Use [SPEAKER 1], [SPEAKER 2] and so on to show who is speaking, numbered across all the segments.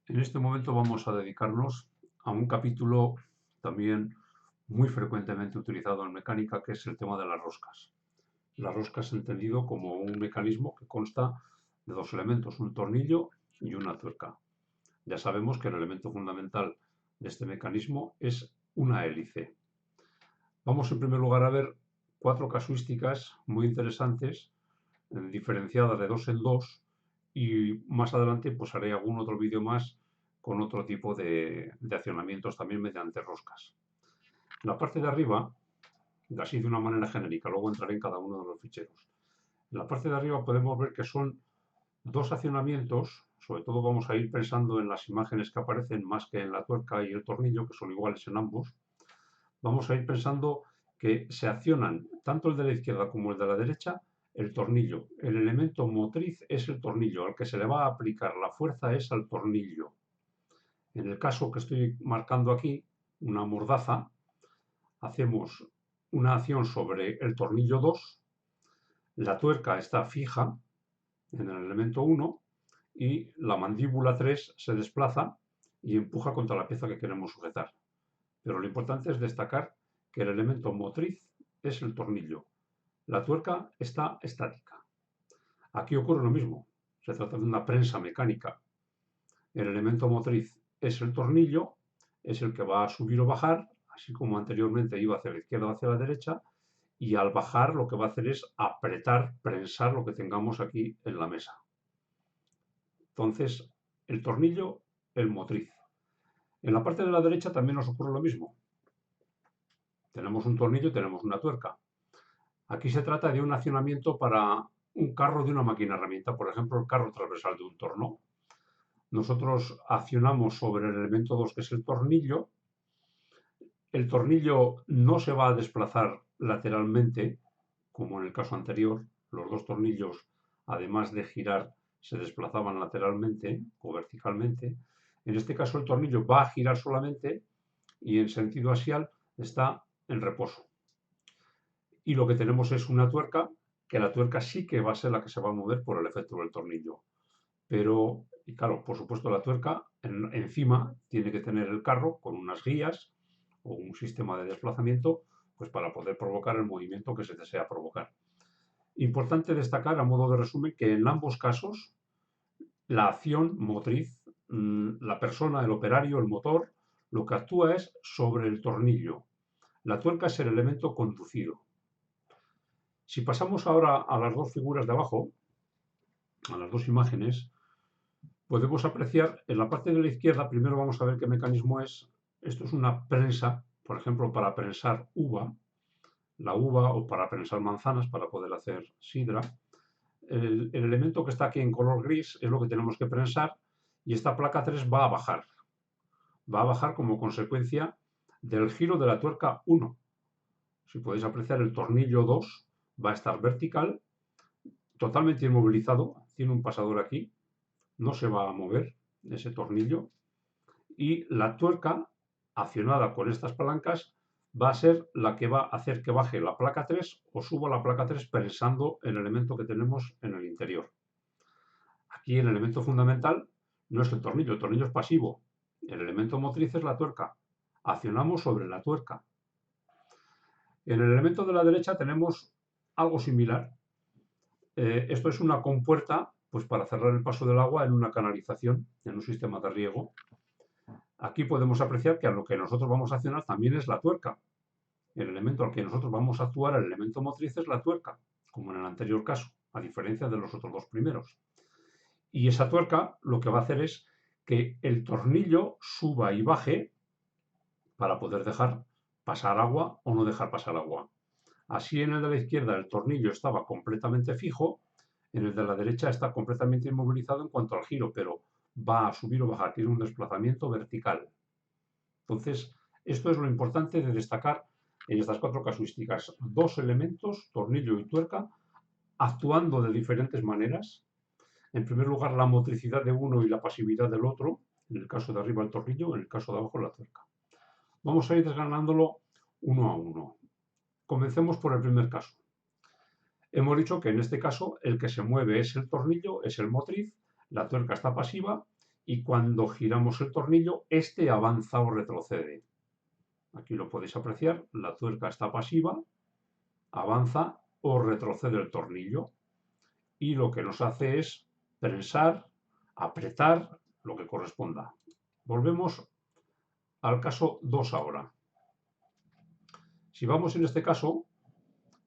[SPEAKER 1] En este momento vamos a dedicarnos a un capítulo también muy frecuentemente utilizado en mecánica, que es el tema de las roscas. La rosca es entendido como un mecanismo que consta de dos elementos, un tornillo y una tuerca. Ya sabemos que el elemento fundamental de este mecanismo es una hélice. Vamos en primer lugar a ver cuatro casuísticas muy interesantes, diferenciadas de dos en dos, y más adelante pues haré algún otro vídeo más con otro tipo de accionamientos también mediante roscas. La parte de arriba, así de una manera genérica, luego entraré en cada uno de los ficheros. En la parte de arriba podemos ver que son dos accionamientos, sobre todo vamos a ir pensando en las imágenes que aparecen más que en la tuerca y el tornillo, que son iguales en ambos. Vamos a ir pensando que se accionan tanto el de la izquierda como el de la derecha, el tornillo. El elemento motriz es el tornillo, al que se le va a aplicar la fuerza es al tornillo. En el caso que estoy marcando aquí, una mordaza, hacemos una acción sobre el tornillo 2, la tuerca está fija en el elemento 1 y la mandíbula 3 se desplaza y empuja contra la pieza que queremos sujetar. Pero lo importante es destacar que el elemento motriz es el tornillo. La tuerca está estática. Aquí ocurre lo mismo. Se trata de una prensa mecánica. El elemento motriz es el tornillo, es el que va a subir o bajar, así como anteriormente iba hacia la izquierda o hacia la derecha, y al bajar lo que va a hacer es apretar, prensar lo que tengamos aquí en la mesa. Entonces, el tornillo, el motriz. En la parte de la derecha también nos ocurre lo mismo. Tenemos un tornillo, tenemos una tuerca. Aquí se trata de un accionamiento para un carro de una máquina herramienta, por ejemplo, el carro transversal de un torno. Nosotros accionamos sobre el elemento 2, que es el tornillo. El tornillo no se va a desplazar lateralmente, como en el caso anterior. Los dos tornillos, además de girar, se desplazaban lateralmente o verticalmente. En este caso, el tornillo va a girar solamente y en sentido axial está en reposo. Y lo que tenemos es una tuerca, que la tuerca sí que va a ser la que se va a mover por el efecto del tornillo. Pero, y claro, por supuesto la tuerca encima tiene que tener el carro con unas guías o un sistema de desplazamiento, pues para poder provocar el movimiento que se desea provocar. Importante destacar, a modo de resumen, que en ambos casos la acción motriz, la persona, el operario, el motor, lo que actúa es sobre el tornillo. La tuerca es el elemento conducido. Si pasamos ahora a las dos figuras de abajo, a las dos imágenes, podemos apreciar en la parte de la izquierda, primero vamos a ver qué mecanismo es. Esto es una prensa, por ejemplo, para prensar uva, la uva o para prensar manzanas para poder hacer sidra. El elemento que está aquí en color gris es lo que tenemos que prensar y esta placa 3 va a bajar. Va a bajar como consecuencia del giro de la tuerca 1. Si podéis apreciar, el tornillo 2 va a estar vertical, totalmente inmovilizado, tiene un pasador aquí, no se va a mover ese tornillo, y la tuerca accionada con estas palancas va a ser la que va a hacer que baje la placa 3 o suba la placa 3 prensando el elemento que tenemos en el interior. Aquí el elemento fundamental no es el tornillo es pasivo. El elemento motriz es la tuerca. Accionamos sobre la tuerca. En el elemento de la derecha tenemos algo similar. Esto es una compuerta pues, para cerrar el paso del agua en una canalización, en un sistema de riego. Aquí podemos apreciar que a lo que nosotros vamos a accionar también es la tuerca. El elemento al que nosotros vamos a actuar, el elemento motriz, es la tuerca, como en el anterior caso, a diferencia de los otros dos primeros. Y esa tuerca lo que va a hacer es que el tornillo suba y baje para poder dejar pasar agua o no dejar pasar agua. Así en el de la izquierda el tornillo estaba completamente fijo, en el de la derecha está completamente inmovilizado en cuanto al giro, pero va a subir o bajar, tiene un desplazamiento vertical. Entonces, esto es lo importante de destacar en estas cuatro casuísticas. Dos elementos, tornillo y tuerca, actuando de diferentes maneras. En primer lugar, la motricidad de uno y la pasividad del otro. En el caso de arriba el tornillo, en el caso de abajo la tuerca. Vamos a ir desgranándolo uno a uno. Comencemos por el primer caso. Hemos dicho que en este caso el que se mueve es el tornillo, es el motriz, la tuerca está pasiva y cuando giramos el tornillo, este avanza o retrocede. Aquí lo podéis apreciar, la tuerca está pasiva, avanza o retrocede el tornillo y lo que nos hace es prensar, apretar, lo que corresponda. Volvemos al caso 2 ahora. Si vamos en este caso,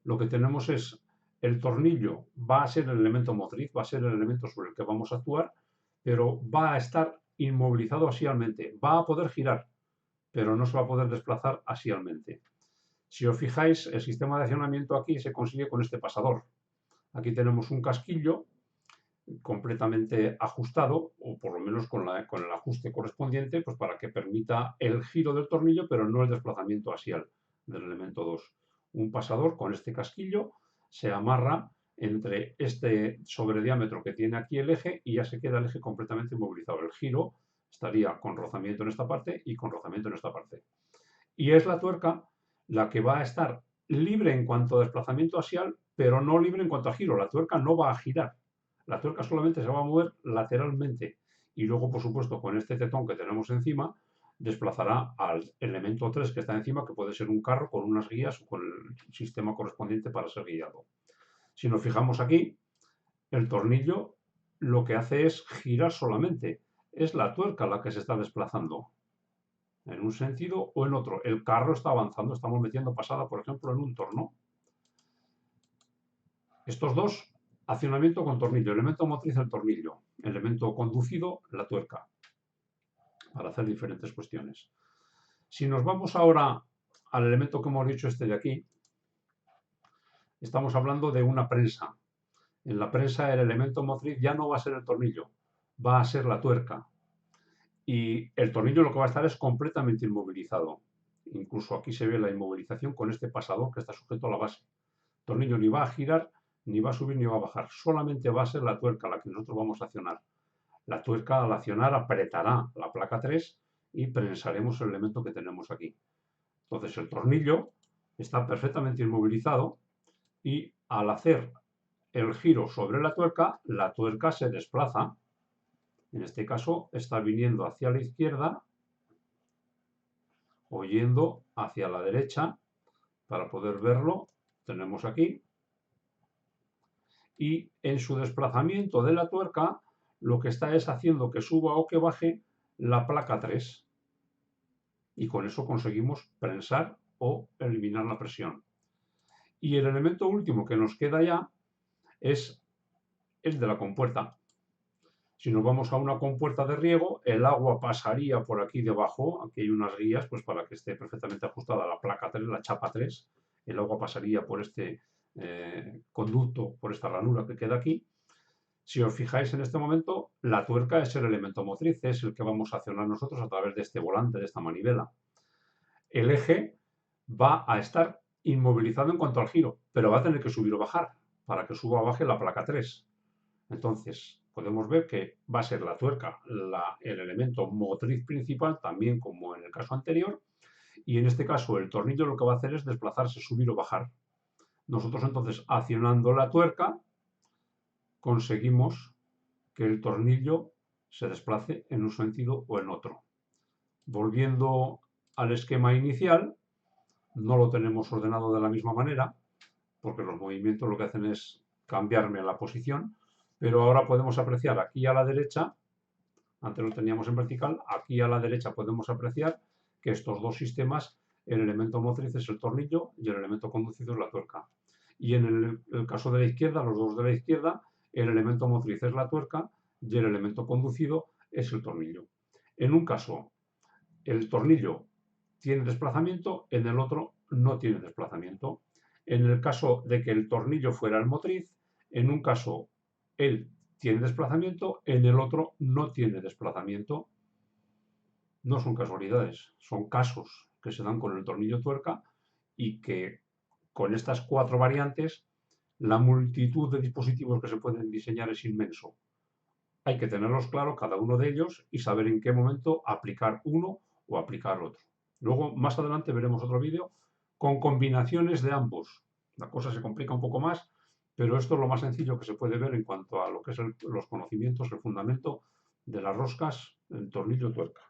[SPEAKER 1] lo que tenemos es el tornillo va a ser el elemento motriz, va a ser el elemento sobre el que vamos a actuar, pero va a estar inmovilizado axialmente. Va a poder girar, pero no se va a poder desplazar axialmente. Si os fijáis, el sistema de accionamiento aquí se consigue con este pasador. Aquí tenemos un casquillo completamente ajustado, o por lo menos con el ajuste correspondiente, pues para que permita el giro del tornillo, pero no el desplazamiento axial del elemento 2. Un pasador con este casquillo se amarra entre este sobrediámetro que tiene aquí el eje y ya se queda el eje completamente inmovilizado. El giro estaría con rozamiento en esta parte y con rozamiento en esta parte. Y es la tuerca la que va a estar libre en cuanto a desplazamiento axial, pero no libre en cuanto a giro. La tuerca no va a girar. La tuerca solamente se va a mover lateralmente. Y luego, por supuesto, con este tetón que tenemos encima, desplazará al elemento 3 que está encima, que puede ser un carro con unas guías o con el sistema correspondiente para ser guiado. Si nos fijamos aquí, el tornillo lo que hace es girar solamente. Es la tuerca la que se está desplazando en un sentido o en otro. El carro está avanzando, estamos metiendo pasada, por ejemplo, en un torno. Estos dos, accionamiento con tornillo, elemento motriz el tornillo, elemento conducido la tuerca, para hacer diferentes cuestiones. Si nos vamos ahora al elemento que hemos dicho este de aquí, estamos hablando de una prensa. En la prensa el elemento motriz ya no va a ser el tornillo, va a ser la tuerca. Y el tornillo lo que va a estar es completamente inmovilizado. Incluso aquí se ve la inmovilización con este pasador que está sujeto a la base. El tornillo ni va a girar, ni va a subir, ni va a bajar. Solamente va a ser la tuerca la que nosotros vamos a accionar. La tuerca al accionar apretará la placa 3 y prensaremos el elemento que tenemos aquí. Entonces el tornillo está perfectamente inmovilizado y al hacer el giro sobre la tuerca se desplaza. En este caso está viniendo hacia la izquierda o yendo hacia la derecha. Para poder verlo, tenemos aquí. Y en su desplazamiento de la tuerca, lo que está es haciendo que suba o que baje la placa 3. Y con eso conseguimos prensar o eliminar la presión. Y el elemento último que nos queda ya es el de la compuerta. Si nos vamos a una compuerta de riego, el agua pasaría por aquí debajo. Aquí hay unas guías pues para que esté perfectamente ajustada la placa 3, la chapa 3. El agua pasaría por este conducto, por esta ranura que queda aquí. Si os fijáis en este momento, la tuerca es el elemento motriz, es el que vamos a accionar nosotros a través de este volante, de esta manivela. El eje va a estar inmovilizado en cuanto al giro, pero va a tener que subir o bajar para que suba o baje la placa 3. Entonces, podemos ver que va a ser la tuerca el elemento motriz principal, también como en el caso anterior, y en este caso el tornillo lo que va a hacer es desplazarse, subir o bajar. Nosotros entonces, accionando la tuerca, conseguimos que el tornillo se desplace en un sentido o en otro. Volviendo al esquema inicial, no lo tenemos ordenado de la misma manera, porque los movimientos lo que hacen es cambiarme la posición, pero ahora podemos apreciar aquí a la derecha, antes lo teníamos en vertical, aquí a la derecha podemos apreciar que estos dos sistemas, el elemento motriz es el tornillo y el elemento conducido es la tuerca. Y en el caso de la izquierda, los dos de la izquierda, el elemento motriz es la tuerca y el elemento conducido es el tornillo. En un caso, el tornillo tiene desplazamiento, en el otro no tiene desplazamiento. En el caso de que el tornillo fuera el motriz, en un caso él tiene desplazamiento, en el otro no tiene desplazamiento. No son casualidades, son casos que se dan con el tornillo tuerca y que con estas 4 variantes la multitud de dispositivos que se pueden diseñar es inmenso. Hay que tenerlos claros cada uno de ellos y saber en qué momento aplicar uno o aplicar otro. Luego, más adelante veremos otro vídeo con combinaciones de ambos. La cosa se complica un poco más, pero esto es lo más sencillo que se puede ver en cuanto a lo que es los conocimientos, el fundamento de las roscas, el tornillo tuerca.